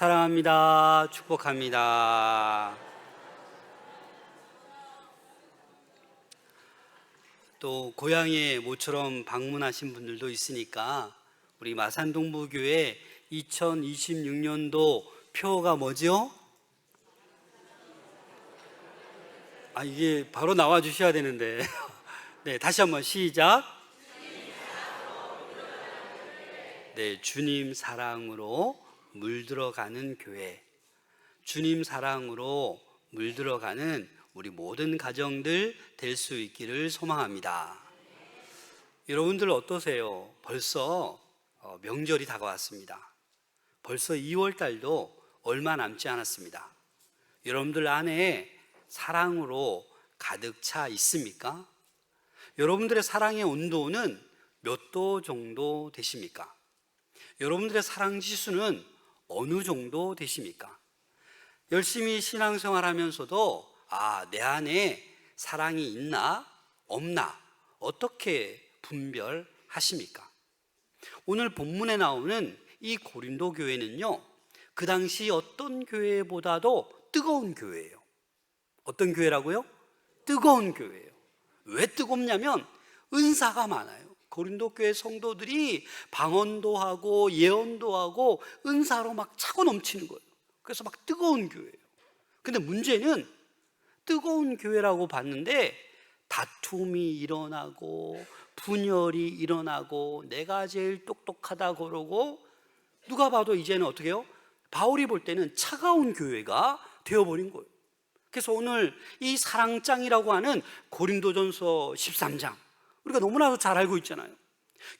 사랑합니다. 축복합니다. 또 고향에 모처럼 방문하신 분들도 있으니까 우리 마산동부교회 2026년도 표가 뭐죠? 이게 바로 나와 주셔야 되는데. 네, 다시 한번 시작. 네, 주님 사랑으로 물들어가는 교회. 주님 사랑으로 물들어가는 우리 모든 가정들 될 수 있기를 소망합니다. 여러분들 어떠세요? 벌써 명절이 다가왔습니다. 벌써 2월 달도 얼마 남지 않았습니다. 여러분들 안에 사랑으로 가득 차 있습니까? 여러분들의 사랑의 온도는 몇 도 정도 되십니까? 여러분들의 사랑 지수는 어느 정도 되십니까? 열심히 신앙생활 하면서도 내 안에 사랑이 있나 없나 어떻게 분별하십니까? 오늘 본문에 나오는 이 고린도 교회는요, 그 당시 어떤 교회보다도 뜨거운 교회예요. 어떤 교회라고요? 뜨거운 교회예요. 왜 뜨겁냐면 은사가 많아요. 고린도 교회 성도들이 방언도 하고 예언도 하고 은사로 막 차고 넘치는 거예요. 그래서 막 뜨거운 교회예요. 근데 문제는 뜨거운 교회라고 봤는데 다툼이 일어나고 분열이 일어나고 내가 제일 똑똑하다 그러고, 누가 봐도 이제는 어떻게 해요? 바울이 볼 때는 차가운 교회가 되어버린 거예요. 그래서 오늘 이 사랑장이라고 하는 고린도전서 13장, 우리가 너무나도 잘 알고 있잖아요.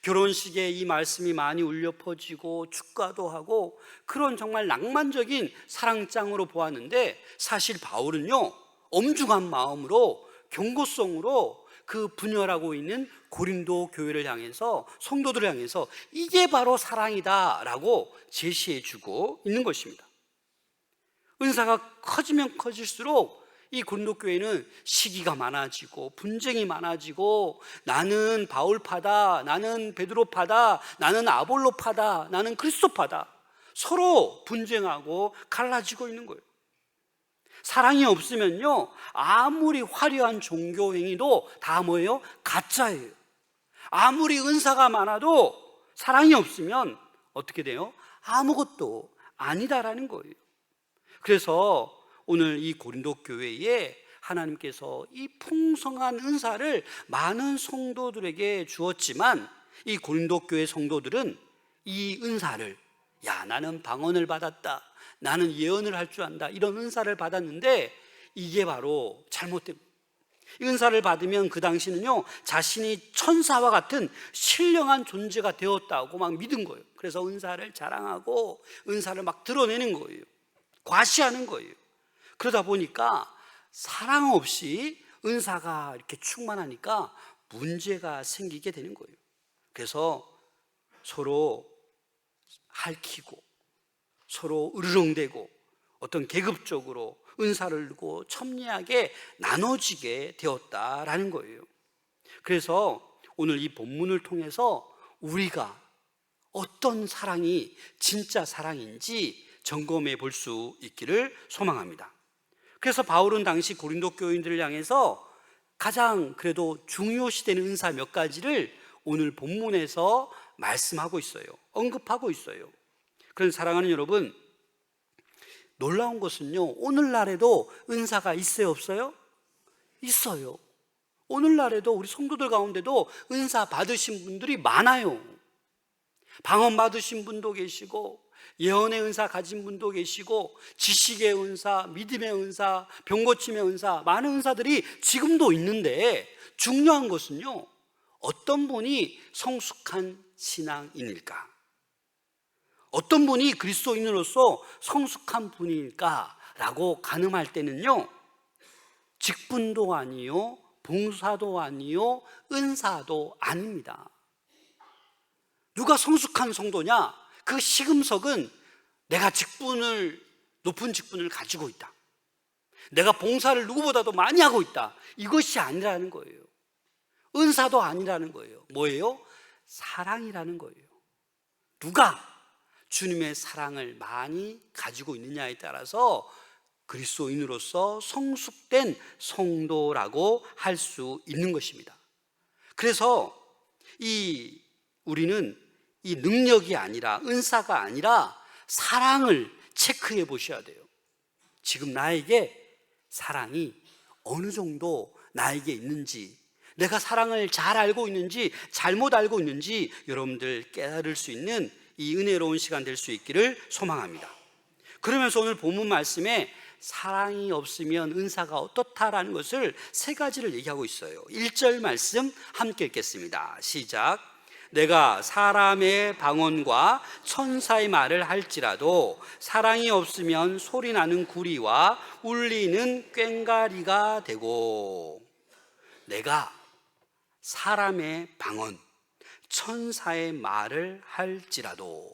결혼식에 이 말씀이 많이 울려 퍼지고 축가도 하고 그런 정말 낭만적인 사랑장으로 보았는데, 사실 바울은요, 엄중한 마음으로 경고성으로 그 분열하고 있는 고린도 교회를 향해서, 성도들을 향해서 이게 바로 사랑이다라고 제시해 주고 있는 것입니다. 은사가 커지면 커질수록 이 고린도 교회는 시기가 많아지고 분쟁이 많아지고, 나는 바울파다, 나는 베드로파다, 나는 아볼로파다, 나는 그리스도파다, 서로 분쟁하고 갈라지고 있는 거예요. 사랑이 없으면요, 아무리 화려한 종교 행위도 다 뭐예요? 가짜예요. 아무리 은사가 많아도 사랑이 없으면 어떻게 돼요? 아무것도 아니다라는 거예요. 그래서 오늘 이 고린도 교회에 하나님께서 이 풍성한 은사를 많은 성도들에게 주었지만, 이 고린도 교회 성도들은 이 은사를, 나는 방언을 받았다, 나는 예언을 할 줄 안다, 이런 은사를 받았는데 이게 바로 잘못된 거예요. 이 은사를 받으면 그 당시는요, 자신이 천사와 같은 신령한 존재가 되었다고 막 믿은 거예요. 그래서 은사를 자랑하고 은사를 막 드러내는 거예요. 과시하는 거예요. 그러다 보니까 사랑 없이 은사가 이렇게 충만하니까 문제가 생기게 되는 거예요. 그래서 서로 핥히고 서로 으르렁대고 어떤 계급적으로 은사를 두고 첨예하게 나눠지게 되었다라는 거예요. 그래서 오늘 이 본문을 통해서 우리가 어떤 사랑이 진짜 사랑인지 점검해 볼 수 있기를 소망합니다. 그래서 바울은 당시 고린도 교인들을 향해서 가장 그래도 중요시되는 은사 몇 가지를 오늘 본문에서 말씀하고 있어요. 언급하고 있어요. 그런 사랑하는 여러분, 놀라운 것은요, 오늘날에도 은사가 있어요, 없어요? 있어요. 오늘날에도 우리 성도들 가운데도 은사 받으신 분들이 많아요. 방언 받으신 분도 계시고, 예언의 은사 가진 분도 계시고, 지식의 은사, 믿음의 은사, 병고침의 은사, 많은 은사들이 지금도 있는데, 중요한 것은요, 어떤 분이 성숙한 신앙인일까? 어떤 분이 그리스도인으로서 성숙한 분일까라고 가늠할 때는요, 직분도 아니요, 봉사도 아니요, 은사도 아닙니다. 누가 성숙한 성도냐? 그 시금석은 내가 높은 직분을 가지고 있다, 내가 봉사를 누구보다도 많이 하고 있다, 이것이 아니라는 거예요. 은사도 아니라는 거예요. 뭐예요? 사랑이라는 거예요. 누가 주님의 사랑을 많이 가지고 있느냐에 따라서 그리스도인으로서 성숙된 성도라고 할 수 있는 것입니다. 그래서 우리는 이 능력이 아니라, 은사가 아니라 사랑을 체크해 보셔야 돼요. 지금 나에게 사랑이 어느 정도 나에게 있는지, 내가 사랑을 잘 알고 있는지 잘못 알고 있는지 여러분들 깨달을 수 있는 이 은혜로운 시간 될 수 있기를 소망합니다. 그러면서 오늘 본문 말씀에 사랑이 없으면 은사가 어떻다라는 것을 세 가지를 얘기하고 있어요. 1절 말씀 함께 읽겠습니다. 시작. 내가 사람의 방언과 천사의 말을 할지라도 사랑이 없으면 소리나는 구리와 울리는 꽹과리가 되고, 내가 사람의 방언, 천사의 말을 할지라도.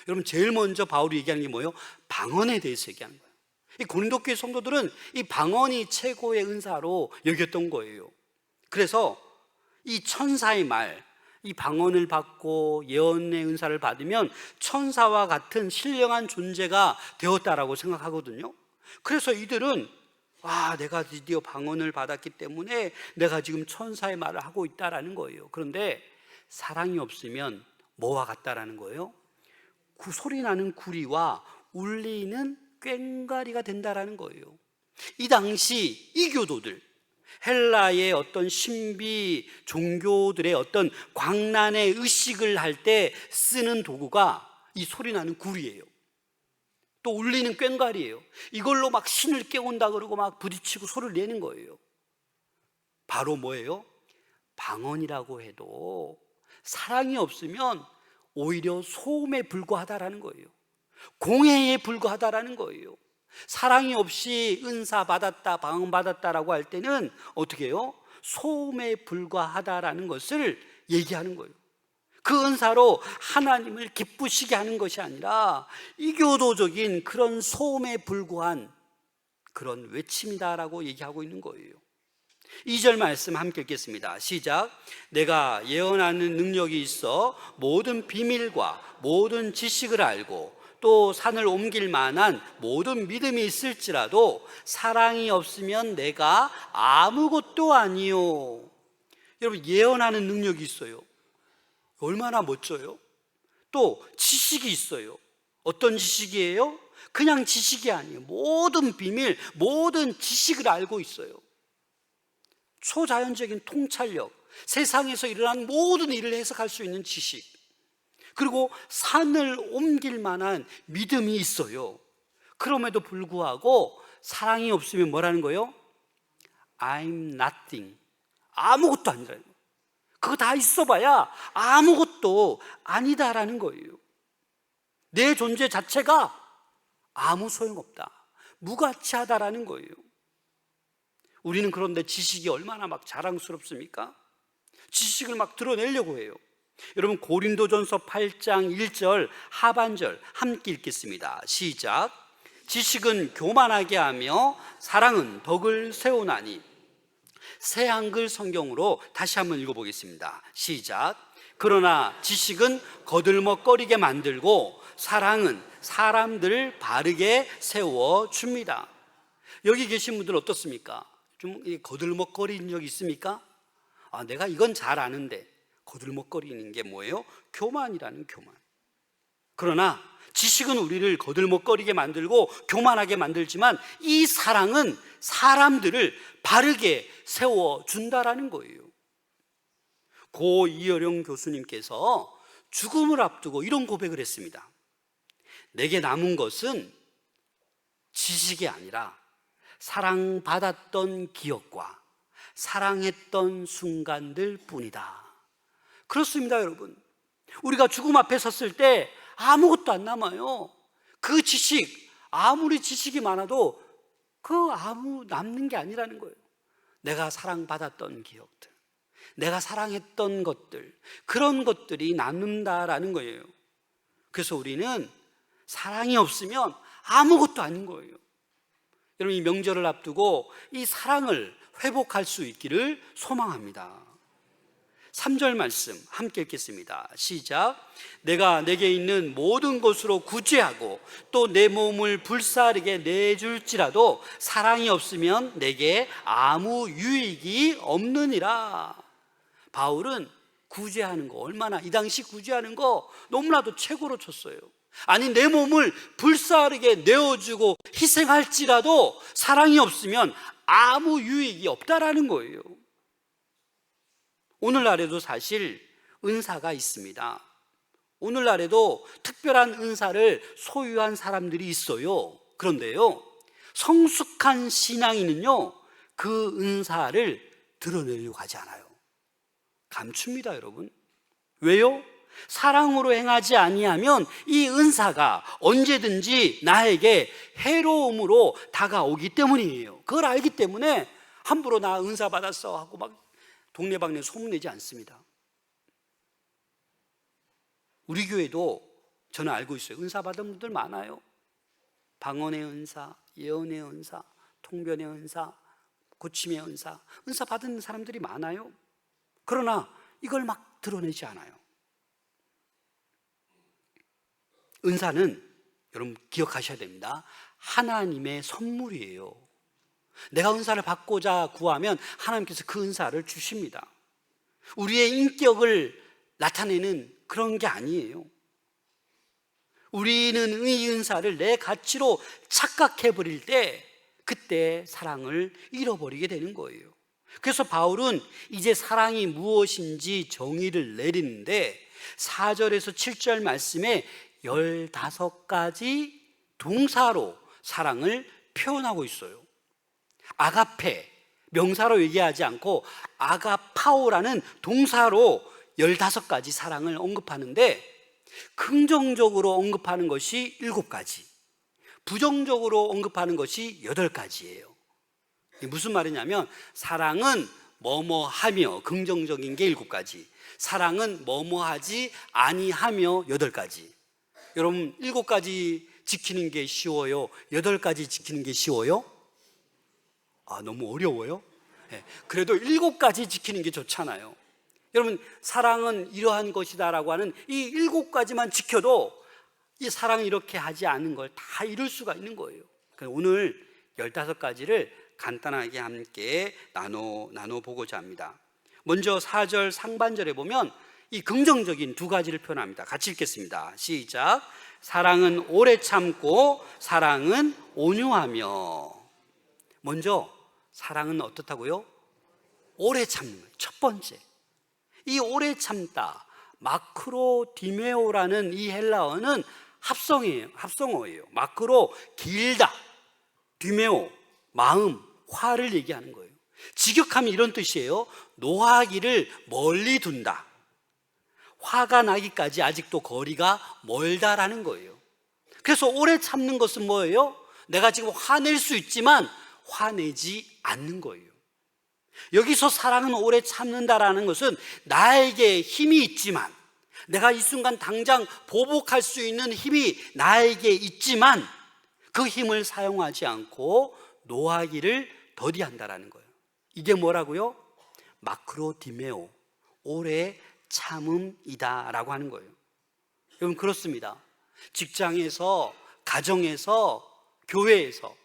여러분, 제일 먼저 바울이 얘기하는 게 뭐예요? 방언에 대해서 얘기하는 거예요. 이 고린도 교회 성도들은 이 방언이 최고의 은사로 여겼던 거예요. 그래서 이 천사의 말, 이 방언을 받고 예언의 은사를 받으면 천사와 같은 신령한 존재가 되었다라고 생각하거든요. 그래서 이들은 내가 드디어 방언을 받았기 때문에 내가 지금 천사의 말을 하고 있다라는 거예요. 그런데 사랑이 없으면 뭐와 같다라는 거예요? 소리 나는 구리와 울리는 꽹과리가 된다라는 거예요. 이 당시 이 교도들, 헬라의 어떤 신비 종교들의 어떤 광란의 의식을 할 때 쓰는 도구가 이 소리 나는 구리예요. 또 울리는 꽹과리예요. 이걸로 막 신을 깨운다 그러고 막 부딪히고 소리를 내는 거예요. 바로 뭐예요? 방언이라고 해도 사랑이 없으면 오히려 소음에 불과하다라는 거예요. 공해에 불과하다라는 거예요. 사랑이 없이 은사 받았다, 방언 받았다라고 할 때는 어떻게 해요? 소음에 불과하다라는 것을 얘기하는 거예요. 그 은사로 하나님을 기쁘시게 하는 것이 아니라 이교도적인 그런 소음에 불과한 그런 외침이다라고 얘기하고 있는 거예요. 2절 말씀 함께 읽겠습니다. 시작. 내가 예언하는 능력이 있어 모든 비밀과 모든 지식을 알고 또 산을 옮길 만한 모든 믿음이 있을지라도 사랑이 없으면 내가 아무것도 아니요. 여러분, 예언하는 능력이 있어요. 얼마나 멋져요? 또 지식이 있어요. 어떤 지식이에요? 그냥 지식이 아니에요. 모든 비밀, 모든 지식을 알고 있어요. 초자연적인 통찰력, 세상에서 일어난 모든 일을 해석할 수 있는 지식, 그리고 산을 옮길 만한 믿음이 있어요. 그럼에도 불구하고 사랑이 없으면 뭐라는 거예요? I'm nothing. 아무것도 아니라는 거예요. 그거 다 있어봐야 아무것도 아니다라는 거예요. 내 존재 자체가 아무 소용없다, 무가치하다라는 거예요. 우리는 그런데 지식이 얼마나 막 자랑스럽습니까? 지식을 막 드러내려고 해요. 여러분, 고린도전서 8장 1절 하반절 함께 읽겠습니다. 시작. 지식은 교만하게 하며 사랑은 덕을 세우나니. 새 한글 성경으로 다시 한번 읽어보겠습니다. 시작. 그러나 지식은 거들먹거리게 만들고 사랑은 사람들을 바르게 세워줍니다. 여기 계신 분들 어떻습니까? 좀 거들먹거리는 적 있습니까? 내가 이건 잘 아는데. 거들먹거리는 게 뭐예요? 교만이라는 교만. 그러나 지식은 우리를 거들먹거리게 만들고 교만하게 만들지만 이 사랑은 사람들을 바르게 세워준다라는 거예요. 고 이어령 교수님께서 죽음을 앞두고 이런 고백을 했습니다. 내게 남은 것은 지식이 아니라 사랑받았던 기억과 사랑했던 순간들 뿐이다. 그렇습니다, 여러분. 우리가 죽음 앞에 섰을 때 아무것도 안 남아요. 그 지식, 아무리 지식이 많아도 아무 남는 게 아니라는 거예요. 내가 사랑받았던 기억들, 내가 사랑했던 것들, 그런 것들이 남는다라는 거예요. 그래서 우리는 사랑이 없으면 아무것도 아닌 거예요. 여러분, 이 명절을 앞두고 이 사랑을 회복할 수 있기를 소망합니다. 3절 말씀 함께 읽겠습니다. 시작. 내가 내게 있는 모든 것으로 구제하고 또 내 몸을 불사르게 내줄지라도 사랑이 없으면 내게 아무 유익이 없느니라. 바울은 구제하는 거, 얼마나 이 당시 구제하는 거 너무나도 최고로 쳤어요. 아니, 내 몸을 불사르게 내어주고 희생할지라도 사랑이 없으면 아무 유익이 없다라는 거예요. 오늘날에도 사실 은사가 있습니다. 오늘날에도 특별한 은사를 소유한 사람들이 있어요. 그런데요, 성숙한 신앙인은요, 그 은사를 드러내려고 하지 않아요. 감춥니다, 여러분. 왜요? 사랑으로 행하지 아니하면 이 은사가 언제든지 나에게 해로움으로 다가오기 때문이에요. 그걸 알기 때문에 함부로 나 은사 받았어 하고 막 동네방네 소문내지 않습니다. 우리 교회도 저는 알고 있어요. 은사 받은 분들 많아요. 방언의 은사, 예언의 은사, 통변의 은사, 고침의 은사, 은사 받은 사람들이 많아요. 그러나 이걸 막 드러내지 않아요. 은사는 여러분 기억하셔야 됩니다. 하나님의 선물이에요. 내가 은사를 받고자 구하면 하나님께서 그 은사를 주십니다. 우리의 인격을 나타내는 그런 게 아니에요. 우리는 이 은사를 내 가치로 착각해버릴 때 그때 사랑을 잃어버리게 되는 거예요. 그래서 바울은 이제 사랑이 무엇인지 정의를 내리는데 4절에서 7절 말씀에 15가지 동사로 사랑을 표현하고 있어요. 아가페, 명사로 얘기하지 않고 아가파오라는 동사로 15가지 사랑을 언급하는데, 긍정적으로 언급하는 것이 7가지, 부정적으로 언급하는 것이 8가지예요. 무슨 말이냐면 사랑은 뭐뭐하며 긍정적인 게 7가지, 사랑은 뭐뭐하지 아니하며 8가지. 여러분 7가지 지키는 게 쉬워요? 8가지 지키는 게 쉬워요? 너무 어려워요? 네, 그래도 7가지 지키는 게 좋잖아요. 여러분 사랑은 이러한 것이다 라고 하는 이 7가지만 지켜도 이 사랑이 이렇게 하지 않는 걸 다 이룰 수가 있는 거예요. 오늘 15가지를 간단하게 함께 나눠보고자 합니다. 먼저 4절 상반절에 보면 이 긍정적인 2가지를 표현합니다. 같이 읽겠습니다. 시작. 사랑은 오래 참고 사랑은 온유하며. 먼저 사랑은 어떻다고요? 오래 참는 거예요. 첫 번째, 이 오래 참다, 마크로 디메오라는 이 헬라어는 합성어예요. 마크로 길다, 디메오 마음, 화를 얘기하는 거예요. 직역하면 이런 뜻이에요. 노하기를 멀리 둔다. 화가 나기까지 아직도 거리가 멀다라는 거예요. 그래서 오래 참는 것은 뭐예요? 내가 지금 화낼 수 있지만 화내지 않는 거예요. 여기서 사랑은 오래 참는다라는 것은 나에게 힘이 있지만, 내가 이 순간 당장 보복할 수 있는 힘이 나에게 있지만 그 힘을 사용하지 않고 노하기를 더디한다라는 거예요. 이게 뭐라고요? 마크로디메오, 오래 참음이다 라고 하는 거예요. 여러분 그렇습니다. 직장에서, 가정에서, 교회에서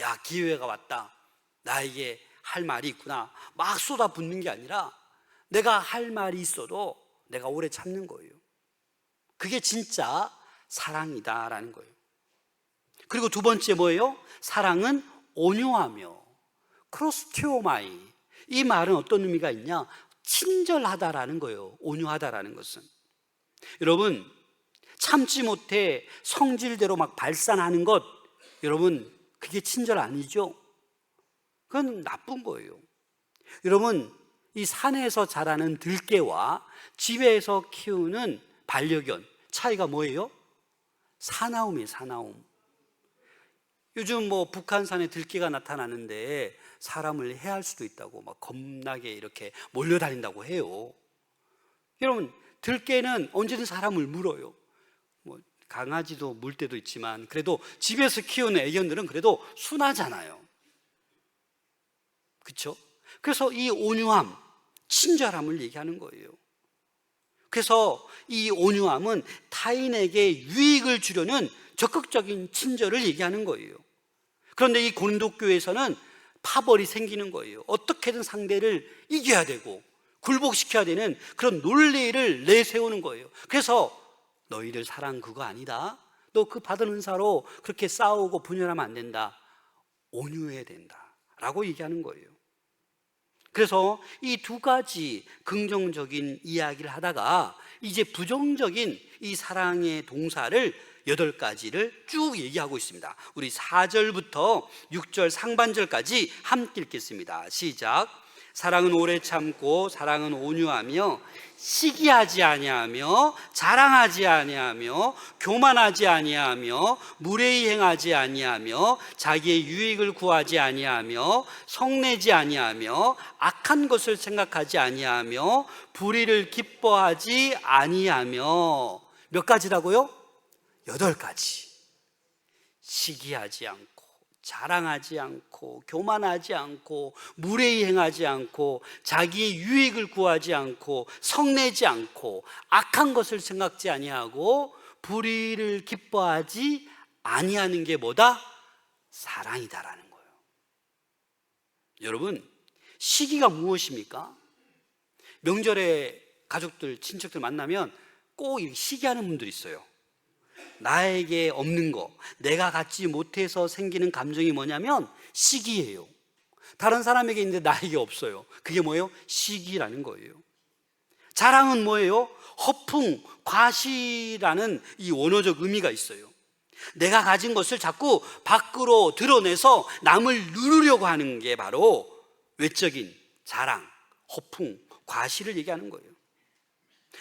야, 기회가 왔다, 나에게 할 말이 있구나, 막 쏟아붓는 게 아니라 내가 할 말이 있어도 내가 오래 참는 거예요. 그게 진짜 사랑이다라는 거예요. 그리고 2번째 뭐예요? 사랑은 온유하며. 크로스티오마이, 이 말은 어떤 의미가 있냐? 친절하다라는 거예요. 온유하다라는 것은. 여러분 참지 못해 성질대로 막 발산하는 것, 여러분 그게 친절 아니죠? 그건 나쁜 거예요. 여러분 이 산에서 자라는 들깨와 집에서 키우는 반려견 차이가 뭐예요? 사나움이에요. 사나움. 요즘 북한산에 들깨가 나타나는데 사람을 해할 수도 있다고 막 겁나게 이렇게 몰려다닌다고 해요. 여러분 들깨는 언제든 사람을 물어요. 강아지도 물 때도 있지만 그래도 집에서 키우는 애견들은 그래도 순하잖아요. 그렇죠? 그래서 이 온유함, 친절함을 얘기하는 거예요. 그래서 이 온유함은 타인에게 유익을 주려는 적극적인 친절을 얘기하는 거예요. 그런데 이 고린도 교회에서는 파벌이 생기는 거예요. 어떻게든 상대를 이겨야 되고 굴복시켜야 되는 그런 논리를 내세우는 거예요. 그래서 너희들 사랑 그거 아니다. 너 그 받은 은사로 그렇게 싸우고 분열하면 안 된다. 온유해야 된다 라고 얘기하는 거예요. 그래서 이 두 가지 긍정적인 이야기를 하다가 이제 부정적인 이 사랑의 동사를 8가지를 쭉 얘기하고 있습니다. 우리 4절부터 6절 상반절까지 함께 읽겠습니다. 시작. 사랑은 오래 참고 사랑은 온유하며 시기하지 아니하며 자랑하지 아니하며 교만하지 아니하며 무례히 행하지 아니하며 자기의 유익을 구하지 아니하며 성내지 아니하며 악한 것을 생각하지 아니하며 불의를 기뻐하지 아니하며 몇 가지라고요? 8가지. 시기하지 않고 자랑하지 않고 교만하지 않고 무례히 행하지 않고 자기의 유익을 구하지 않고 성내지 않고 악한 것을 생각지 아니하고 불의를 기뻐하지 아니하는 게 뭐다? 사랑이다라는 거예요. 여러분, 시기가 무엇입니까? 명절에 가족들, 친척들 만나면 꼭 이렇게 시기하는 분들이 있어요. 나에게 없는 거, 내가 갖지 못해서 생기는 감정이 뭐냐면 시기예요. 다른 사람에게 있는데 나에게 없어요. 그게 뭐예요? 시기라는 거예요. 자랑은 뭐예요? 허풍, 과시라는 이 원어적 의미가 있어요. 내가 가진 것을 자꾸 밖으로 드러내서 남을 누르려고 하는 게 바로 외적인 자랑, 허풍, 과시를 얘기하는 거예요.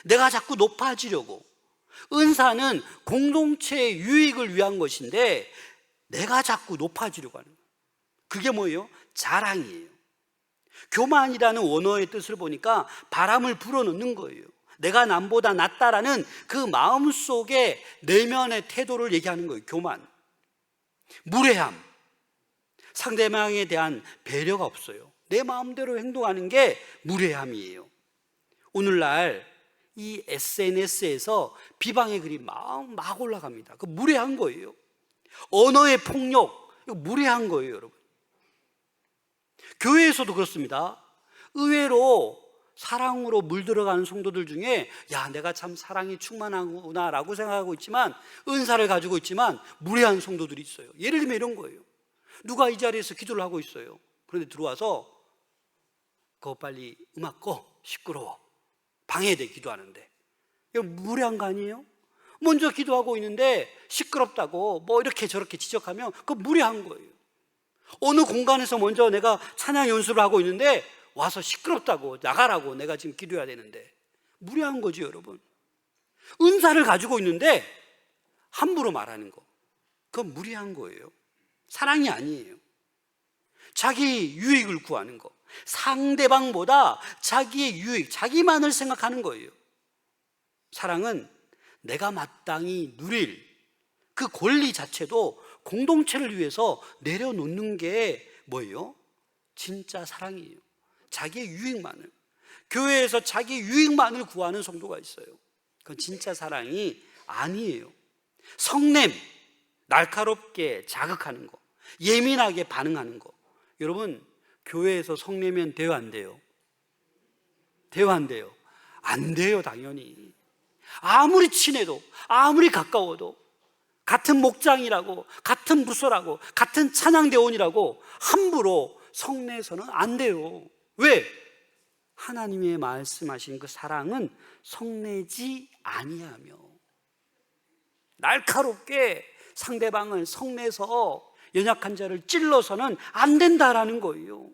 내가 자꾸 높아지려고. 은사는 공동체의 유익을 위한 것인데 내가 자꾸 높아지려고 하는 거예요. 그게 뭐예요? 자랑이에요. 교만이라는 원어의 뜻을 보니까 바람을 불어넣는 거예요. 내가 남보다 낫다라는 그 마음속에 내면의 태도를 얘기하는 거예요. 교만. 무례함, 상대방에 대한 배려가 없어요. 내 마음대로 행동하는 게 무례함이에요. 오늘날 이 SNS에서 비방의 글이 막 올라갑니다. 그 무례한 거예요. 언어의 폭력, 이거 무례한 거예요, 여러분. 교회에서도 그렇습니다. 의외로 사랑으로 물들어가는 성도들 중에 야, 내가 참 사랑이 충만하구나 라고 생각하고 있지만, 은사를 가지고 있지만 무례한 성도들이 있어요. 예를 들면 이런 거예요. 누가 이 자리에서 기도를 하고 있어요. 그런데 들어와서 그거 빨리 음악 꺼, 시끄러워, 방해돼, 기도하는데. 이거 무례한 거 아니에요? 먼저 기도하고 있는데 시끄럽다고 뭐 이렇게 저렇게 지적하면 그거 무례한 거예요. 어느 공간에서 먼저 내가 찬양 연습을 하고 있는데 와서 시끄럽다고, 나가라고, 내가 지금 기도해야 되는데. 무례한 거죠, 여러분. 은사를 가지고 있는데 함부로 말하는 거, 그건 무례한 거예요. 사랑이 아니에요. 자기 유익을 구하는 거, 상대방보다 자기의 유익, 자기만을 생각하는 거예요. 사랑은 내가 마땅히 누릴 그 권리 자체도 공동체를 위해서 내려놓는 게 뭐예요? 진짜 사랑이에요. 자기의 유익만을. 교회에서 자기 유익만을 구하는 성도가 있어요. 그건 진짜 사랑이 아니에요. 성냄, 날카롭게 자극하는 거, 예민하게 반응하는 거. 여러분, 교회에서 성내면 돼요, 안 돼요? 돼요, 안 돼요? 안 돼요, 당연히. 아무리 친해도, 아무리 가까워도, 같은 목장이라고, 같은 부서라고, 같은 찬양대원이라고 함부로 성내서는 안 돼요. 왜? 하나님의 말씀하신 그 사랑은 성내지 아니하며, 날카롭게 상대방을 성내서 연약한 자를 찔러서는 안 된다라는 거예요.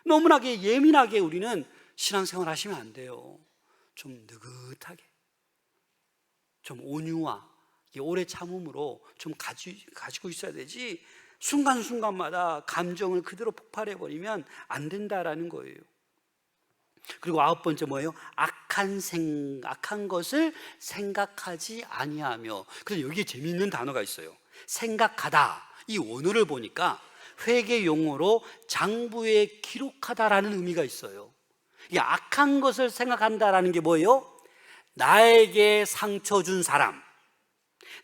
너무나게 예민하게 우리는 신앙생활 하시면 안 돼요. 좀 느긋하게, 좀 온유와 오래 참음으로 좀 가지고 있어야 되지, 순간순간마다 감정을 그대로 폭발해버리면 안 된다라는 거예요. 그리고 9번째 뭐예요? 악한 것을 생각하지 아니하며. 그래서 여기에 재미있는 단어가 있어요. 생각하다. 이 원어를 보니까 회계 용어로 장부에 기록하다라는 의미가 있어요. 이 악한 것을 생각한다라는 게 뭐예요? 나에게 상처 준 사람,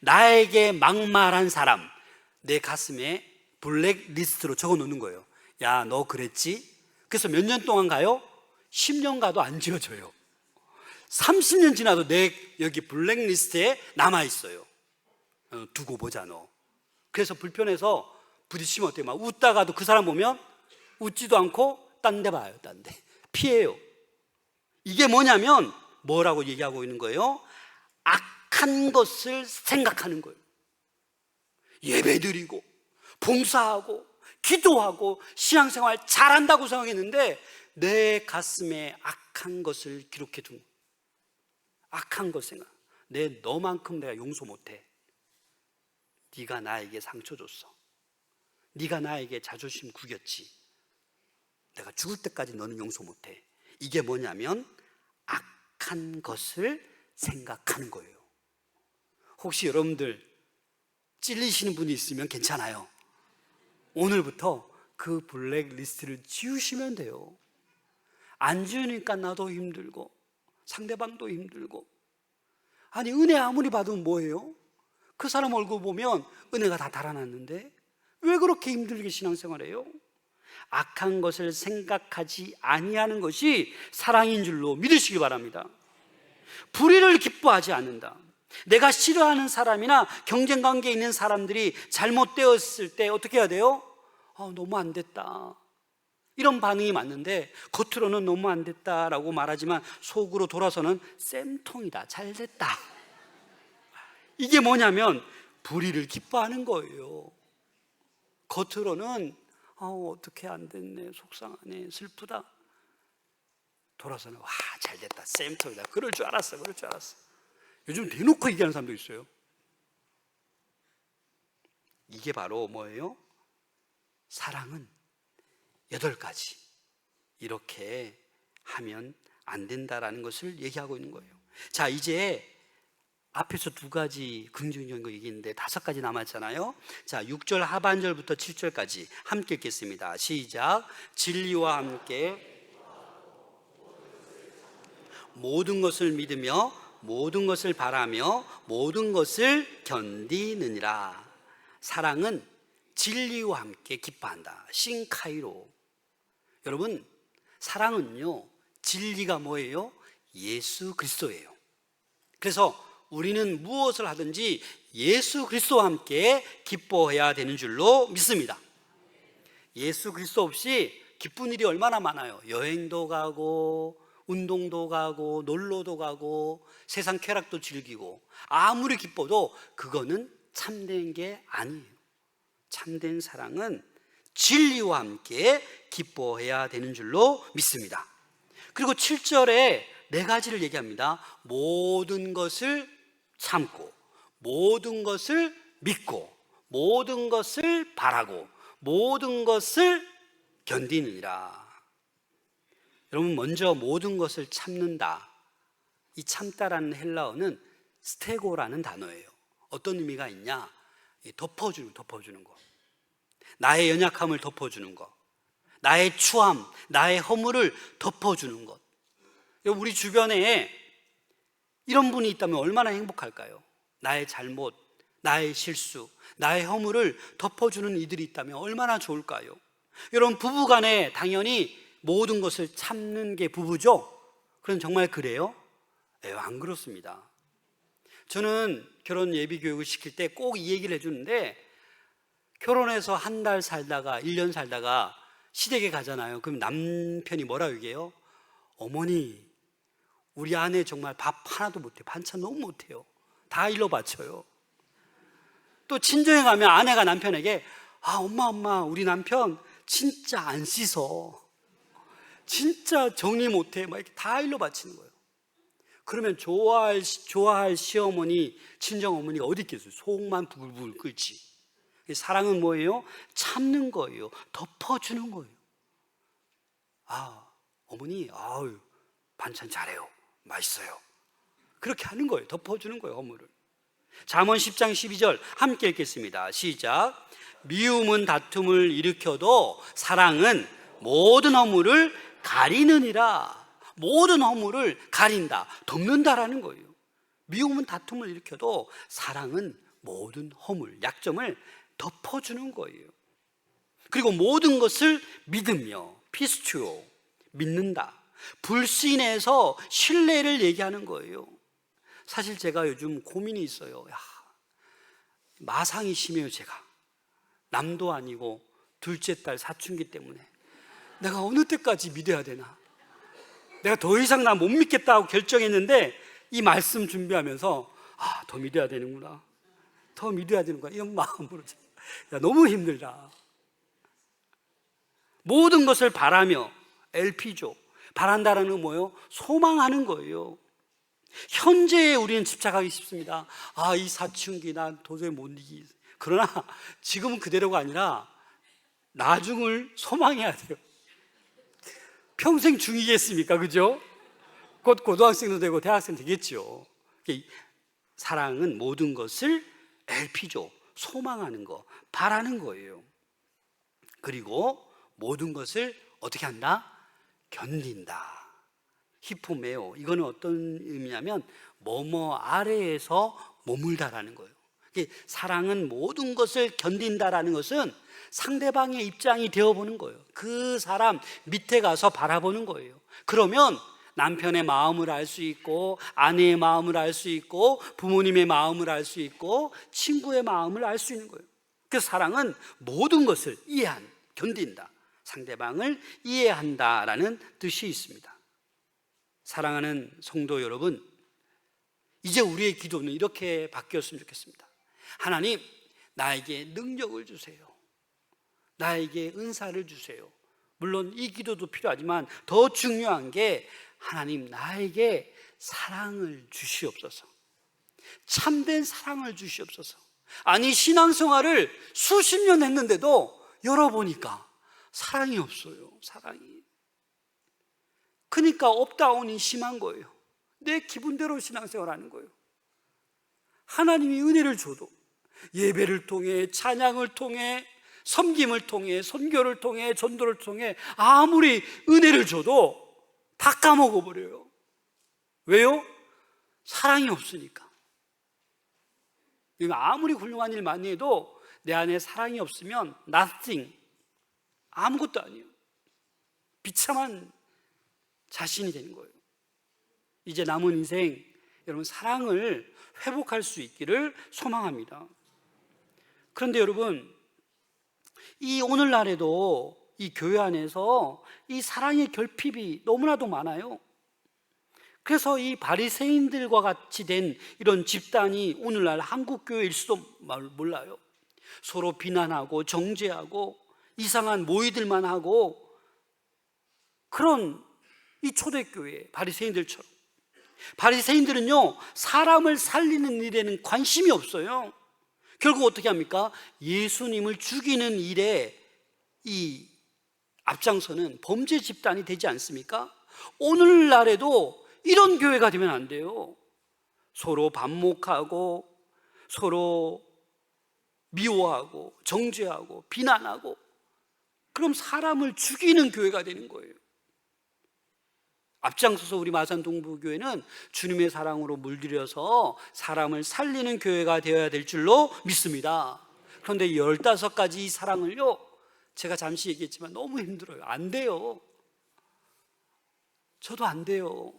나에게 막말한 사람, 내 가슴에 블랙리스트로 적어 놓는 거예요. 야, 너 그랬지? 그래서 몇 년 동안 가요? 10년 가도 안 지워져요. 30년 지나도 내 여기 블랙리스트에 남아있어요. 두고 보자 너. 그래서 불편해서 부딪히면 어때요? 막 웃다가도 그 사람 보면 웃지도 않고 딴 데 봐요. 딴 데 피해요. 이게 뭐냐면 뭐라고 얘기하고 있는 거예요? 악한 것을 생각하는 거예요. 예배드리고 봉사하고 기도하고 신앙생활 잘한다고 생각했는데 내 가슴에 악한 것을 기록해 둔 거예요. 악한 것 생각. 내 너만큼 내가 용서 못해. 네가 나에게 상처 줬어. 네가 나에게 자존심 구겼지. 내가 죽을 때까지 너는 용서 못해. 이게 뭐냐면 악한 것을 생각하는 거예요. 혹시 여러분들 찔리시는 분이 있으면 괜찮아요. 오늘부터 그 블랙리스트를 지우시면 돼요. 안 지우니까 나도 힘들고 상대방도 힘들고. 아니 은혜 아무리 받으면 뭐예요? 그 사람 얼굴 보면 은혜가 다 달아났는데 왜 그렇게 힘들게 신앙생활해요? 악한 것을 생각하지 아니하는 것이 사랑인 줄로 믿으시기 바랍니다. 불의를 기뻐하지 않는다. 내가 싫어하는 사람이나 경쟁관계에 있는 사람들이 잘못되었을 때 어떻게 해야 돼요? 너무 안 됐다, 이런 반응이 맞는데 겉으로는 너무 안 됐다라고 말하지만 속으로 돌아서는 쌤통이다, 잘 됐다. 이게 뭐냐면 불의를 기뻐하는 거예요. 겉으로는 어떻게 안 됐네, 속상하네, 슬프다. 돌아서는 와, 잘 됐다, 쌤통이다, 그럴 줄 알았어. 요즘 대놓고 얘기하는 사람도 있어요. 이게 바로 뭐예요? 사랑은 8가지 이렇게 하면 안 된다라는 것을 얘기하고 있는 거예요. 자, 이제 앞에서 2가지 긍정적인 거 얘기했는데 5가지 남았잖아요. 자, 6절 하반절부터 7절까지 함께 읽겠습니다. 시작. 진리와 함께 모든 것을 믿으며 모든 것을 바라며 모든 것을 견디느니라. 사랑은 진리와 함께 기뻐한다. 신카이로. 여러분, 사랑은요, 진리가 뭐예요? 예수 그리스도예요. 그래서 우리는 무엇을 하든지 예수 그리스도와 함께 기뻐해야 되는 줄로 믿습니다. 예수 그리스도 없이 기쁜 일이 얼마나 많아요. 여행도 가고 운동도 가고 놀러도 가고 세상 쾌락도 즐기고 아무리 기뻐도 그거는 참된 게 아니에요. 참된 사랑은 진리와 함께 기뻐해야 되는 줄로 믿습니다. 그리고 7절에 4가지를 얘기합니다. 모든 것을 참고 모든 것을 믿고 모든 것을 바라고 모든 것을 견디느니라. 여러분, 먼저 모든 것을 참는다. 이 참다라는 헬라어는 스테고라는 단어예요. 어떤 의미가 있냐? 덮어주는 거. 나의 연약함을 덮어주는 것, 나의 추함, 나의 허물을 덮어주는 것. 우리 주변에 이런 분이 있다면 얼마나 행복할까요? 나의 잘못, 나의 실수, 나의 허물을 덮어주는 이들이 있다면 얼마나 좋을까요? 여러분, 부부간에 당연히 모든 것을 참는 게 부부죠? 그럼 정말 그래요? 네, 안 그렇습니다. 저는 결혼 예비 교육을 시킬 때 꼭 이 얘기를 해주는데, 결혼해서 한 달 살다가 1년 살다가 시댁에 가잖아요. 그럼 남편이 뭐라고 얘기해요? 어머니, 우리 아내 정말 밥 하나도 못해, 반찬 너무 못해요, 다 일러 바쳐요. 또 친정에 가면 아내가 남편에게 엄마 우리 남편 진짜 안 씻어, 진짜 정리 못해, 막 이렇게 다 일러 바치는 거예요. 그러면 좋아할 시어머니, 친정어머니가 어디 있겠어요? 속만 부글부글 끓지. 사랑은 뭐예요? 참는 거예요. 덮어주는 거예요. 어머니, 반찬 잘해요, 맛있어요, 그렇게 하는 거예요. 덮어주는 거예요, 허물을. 잠언 10장 12절 함께 읽겠습니다. 시작. 미움은 다툼을 일으켜도 사랑은 모든 허물을 가리느니라. 모든 허물을 가린다, 덮는다라는 거예요. 미움은 다툼을 일으켜도 사랑은 모든 허물, 약점을 덮어주는 거예요. 그리고 모든 것을 믿으며, 피스투오, 믿는다. 불신에서 신뢰를 얘기하는 거예요. 사실 제가 요즘 고민이 있어요. 마상이 심해요. 제가 남도 아니고 둘째 딸 사춘기 때문에 내가 어느 때까지 믿어야 되나, 내가 더 이상 나 못 믿겠다고 결정했는데 이 말씀 준비하면서 더 믿어야 되는구나, 더 믿어야 되는구나, 이런 마음으로 너무 힘들다. 모든 것을 바라며, LP죠. 바란다라는 건 뭐예요? 소망하는 거예요. 현재에 우리는 집착하기 쉽습니다. 이 사춘기 난 도저히 못 이기. 그러나 지금은 그대로가 아니라 나중을 소망해야 돼요. 평생 중이겠습니까? 그죠? 곧 고등학생도 되고 대학생 되겠죠. 사랑은 모든 것을 LP죠. 소망하는 거, 바라는 거예요. 그리고 모든 것을 어떻게 한다? 견딘다. 히포메오, 이거는 어떤 의미냐면 뭐뭐 아래에서 머물다라는 거예요. 사랑은 모든 것을 견딘다라는 것은 상대방의 입장이 되어보는 거예요. 그 사람 밑에 가서 바라보는 거예요. 그러면 남편의 마음을 알 수 있고, 아내의 마음을 알 수 있고, 부모님의 마음을 알 수 있고, 친구의 마음을 알 수 있는 거예요. 그래서 사랑은 모든 것을 견딘다, 상대방을 이해한다라는 뜻이 있습니다. 사랑하는 성도 여러분, 이제 우리의 기도는 이렇게 바뀌었으면 좋겠습니다. 하나님, 나에게 능력을 주세요. 나에게 은사를 주세요. 물론 이 기도도 필요하지만 더 중요한 게, 하나님, 나에게 사랑을 주시옵소서. 참된 사랑을 주시옵소서. 아니, 신앙생활을 수십 년 했는데도 열어보니까 사랑이 없어요. 사랑이. 그러니까 업다운이 심한 거예요. 내 기분대로 신앙생활하는 거예요. 하나님이 은혜를 줘도 예배를 통해, 찬양을 통해, 섬김을 통해, 선교를 통해, 전도를 통해 아무리 은혜를 줘도 다 까먹어버려요. 왜요? 사랑이 없으니까. 아무리 훌륭한 일 많이 해도 내 안에 사랑이 없으면 nothing, 아무것도 아니에요. 비참한 자신이 되는 거예요. 이제 남은 인생, 여러분, 사랑을 회복할 수 있기를 소망합니다. 그런데 여러분, 이 오늘날에도 이 교회 안에서 이 사랑의 결핍이 너무나도 많아요. 그래서 이 바리새인들과 같이 된 이런 집단이 오늘날 한국 교회일 수도 몰라요. 서로 비난하고 정죄하고 이상한 모의들만 하고, 그런 이 초대교회 바리새인들처럼. 바리새인들은요, 사람을 살리는 일에는 관심이 없어요. 결국 어떻게 합니까? 예수님을 죽이는 일에 이 앞장서는 범죄 집단이 되지 않습니까? 오늘날에도 이런 교회가 되면 안 돼요. 서로 반목하고, 서로 미워하고, 정죄하고, 비난하고, 그럼 사람을 죽이는 교회가 되는 거예요. 앞장서서 우리 마산동부교회는 주님의 사랑으로 물들여서 사람을 살리는 교회가 되어야 될 줄로 믿습니다. 그런데 15가지 이 사랑을요, 제가 잠시 얘기했지만 너무 힘들어요. 안 돼요. 저도 안 돼요.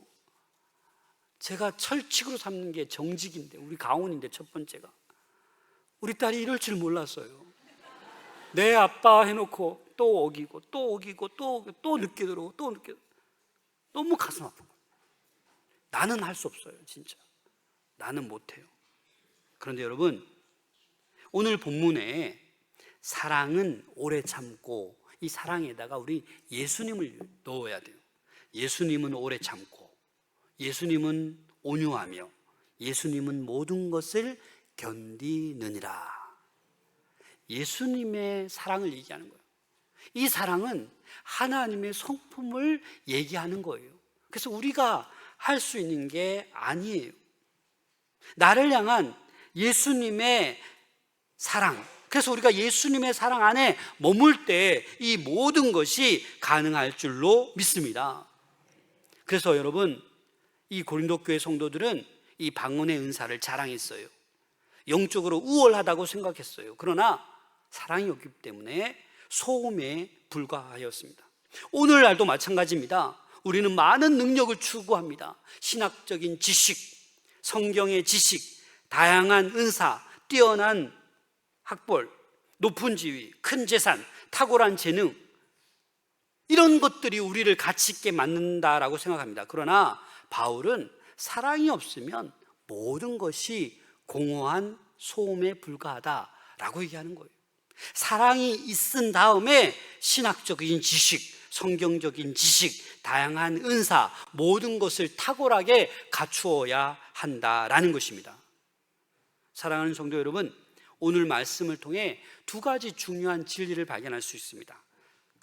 제가 철칙으로 삼는 게 정직인데, 우리 가훈인데, 첫 번째가 우리 딸이 이럴 줄 몰랐어요. 내 아빠 해놓고 또 어기고 또 어기고 또 늦게 들어오고 또 늦게, 너무 가슴 아픈 거예요. 나는 할 수 없어요. 진짜 나는 못해요. 그런데 여러분, 오늘 본문에 사랑은 오래 참고, 이 사랑에다가 우리 예수님을 넣어야 돼요. 예수님은 오래 참고, 예수님은 온유하며, 예수님은 모든 것을 견디느니라. 예수님의 사랑을 얘기하는 거예요. 이 사랑은 하나님의 성품을 얘기하는 거예요. 그래서 우리가 할 수 있는 게 아니에요. 나를 향한 예수님의 사랑, 그래서 우리가 예수님의 사랑 안에 머물 때 이 모든 것이 가능할 줄로 믿습니다. 그래서 여러분, 이 고린도 교회 성도들은 이 방언의 은사를 자랑했어요. 영적으로 우월하다고 생각했어요. 그러나 사랑이 없기 때문에 소음에 불과하였습니다. 오늘날도 마찬가지입니다. 우리는 많은 능력을 추구합니다. 신학적인 지식, 성경의 지식, 다양한 은사, 뛰어난 학벌, 높은 지위, 큰 재산, 탁월한 재능, 이런 것들이 우리를 가치 있게 만든다라고 생각합니다. 그러나 바울은 사랑이 없으면 모든 것이 공허한 소음에 불과하다라고 얘기하는 거예요. 사랑이 있은 다음에 신학적인 지식, 성경적인 지식, 다양한 은사, 모든 것을 탁월하게 갖추어야 한다라는 것입니다. 사랑하는 성도 여러분, 오늘 말씀을 통해 두 가지 중요한 진리를 발견할 수 있습니다.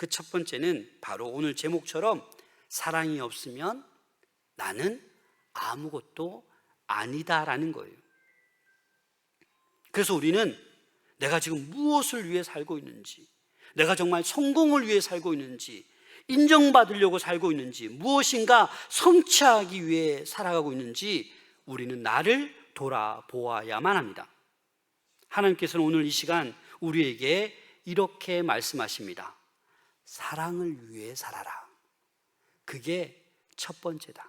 그 첫 번째는 바로 오늘 제목처럼 사랑이 없으면 나는 아무것도 아니다라는 거예요. 그래서 우리는 내가 지금 무엇을 위해 살고 있는지, 내가 정말 성공을 위해 살고 있는지, 인정받으려고 살고 있는지, 무엇인가 성취하기 위해 살아가고 있는지 우리는 나를 돌아보아야만 합니다. 하나님께서는 오늘 이 시간 우리에게 이렇게 말씀하십니다. 사랑을 위해 살아라. 그게 첫 번째다.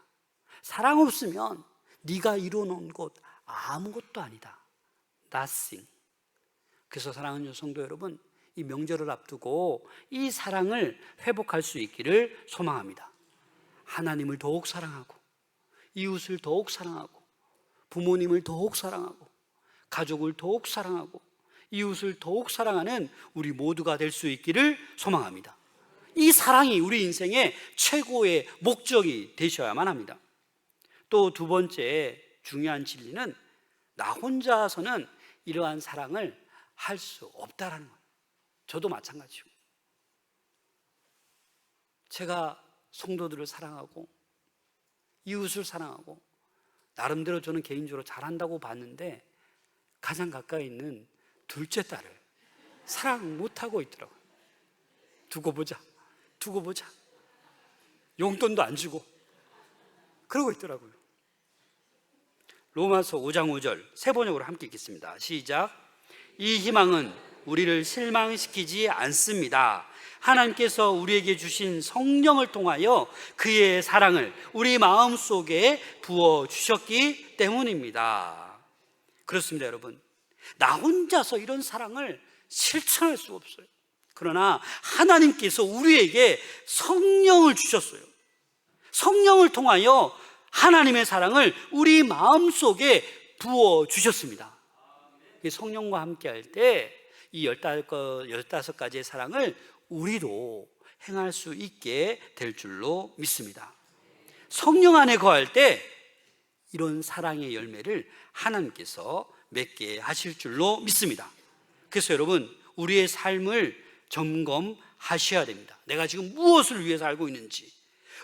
사랑 없으면 네가 이루어놓은 것 아무것도 아니다. Nothing. 그래서 사랑하는 성도 여러분, 이 명절을 앞두고 이 사랑을 회복할 수 있기를 소망합니다. 하나님을 더욱 사랑하고, 이웃을 더욱 사랑하고, 부모님을 더욱 사랑하고, 가족을 더욱 사랑하고, 이웃을 더욱 사랑하는 우리 모두가 될 수 있기를 소망합니다. 이 사랑이 우리 인생의 최고의 목적이 되셔야만 합니다. 또 두 번째 중요한 진리는 나 혼자서는 이러한 사랑을 할 수 없다라는 거예요. 저도 마찬가지고, 제가 성도들을 사랑하고 이웃을 사랑하고 나름대로 저는 개인적으로 잘한다고 봤는데 가장 가까이 있는 둘째 딸을 사랑 못하고 있더라고요. 두고 보자, 두고 보자, 용돈도 안 주고 그러고 있더라고요. 로마서 5장 5절 세 번역으로 함께 읽겠습니다. 시작. 이 희망은 우리를 실망시키지 않습니다. 하나님께서 우리에게 주신 성령을 통하여 그의 사랑을 우리 마음속에 부어주셨기 때문입니다. 그렇습니다, 여러분. 나 혼자서 이런 사랑을 실천할 수 없어요. 그러나 하나님께서 우리에게 성령을 주셨어요. 성령을 통하여 하나님의 사랑을 우리 마음속에 부어주셨습니다. 성령과 함께 할 때 이 15가지의 사랑을 우리도 행할 수 있게 될 줄로 믿습니다. 성령 안에 거할 때 이런 사랑의 열매를 하나님께서 맺게 하실 줄로 믿습니다. 그래서 여러분, 우리의 삶을 점검하셔야 됩니다. 내가 지금 무엇을 위해 살고 있는지,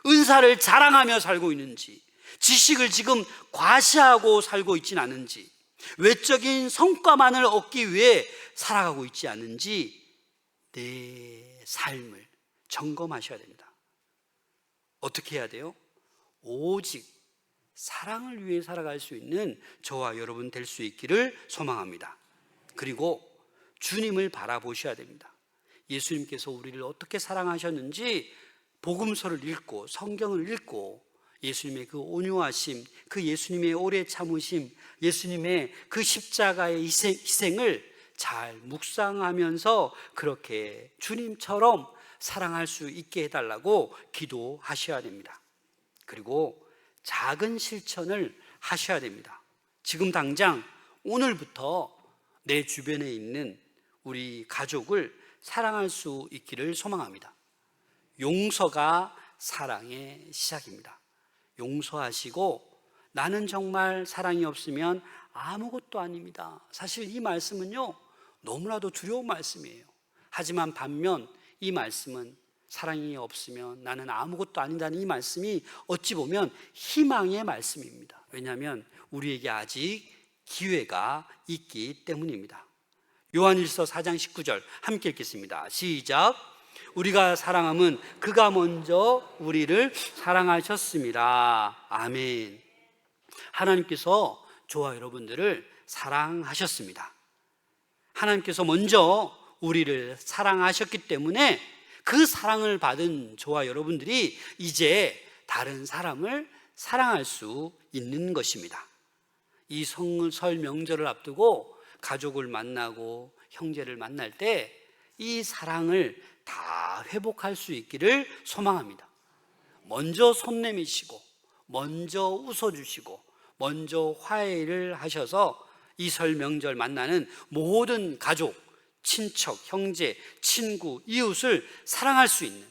은사를 자랑하며 살고 있는지, 지식을 지금 과시하고 살고 있지는 않은지, 외적인 성과만을 얻기 위해 살아가고 있지 않은지 내 삶을 점검하셔야 됩니다. 어떻게 해야 돼요? 오직 사랑을 위해 살아갈 수 있는 저와 여러분 될 수 있기를 소망합니다. 그리고 주님을 바라보셔야 됩니다. 예수님께서 우리를 어떻게 사랑하셨는지 복음서를 읽고 성경을 읽고 예수님의 그 온유하심, 그 예수님의 오래 참으심, 예수님의 그 십자가의 희생을 잘 묵상하면서 그렇게 주님처럼 사랑할 수 있게 해달라고 기도하셔야 됩니다. 그리고 작은 실천을 하셔야 됩니다. 지금 당장 오늘부터 내 주변에 있는 우리 가족을 사랑할 수 있기를 소망합니다. 용서가 사랑의 시작입니다. 용서하시고 나는 정말 사랑이 없으면 아무것도 아닙니다. 사실 이 말씀은요, 너무나도 두려운 말씀이에요. 하지만 반면 이 말씀은 사랑이 없으면 나는 아무것도 아니다는 이 말씀이 어찌 보면 희망의 말씀입니다. 왜냐하면 우리에게 아직 기회가 있기 때문입니다. 요한일서 4장 19절 함께 읽겠습니다. 시작. 우리가 사랑함은 그가 먼저 우리를 사랑하셨습니다. 아멘. 하나님께서 저와 여러분들을 사랑하셨습니다. 하나님께서 먼저 우리를 사랑하셨기 때문에 그 사랑을 받은 저와 여러분들이 이제 다른 사람을 사랑할 수 있는 것입니다. 이 설 명절을 앞두고 가족을 만나고 형제를 만날 때 이 사랑을 다 회복할 수 있기를 소망합니다. 먼저 손 내미시고 먼저 웃어주시고 먼저 화해를 하셔서 이 설 명절 만나는 모든 가족, 친척, 형제, 친구, 이웃을 사랑할 수 있는,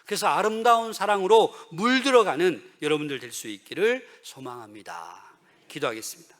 그래서 아름다운 사랑으로 물들어가는 여러분들 될 수 있기를 소망합니다. 기도하겠습니다.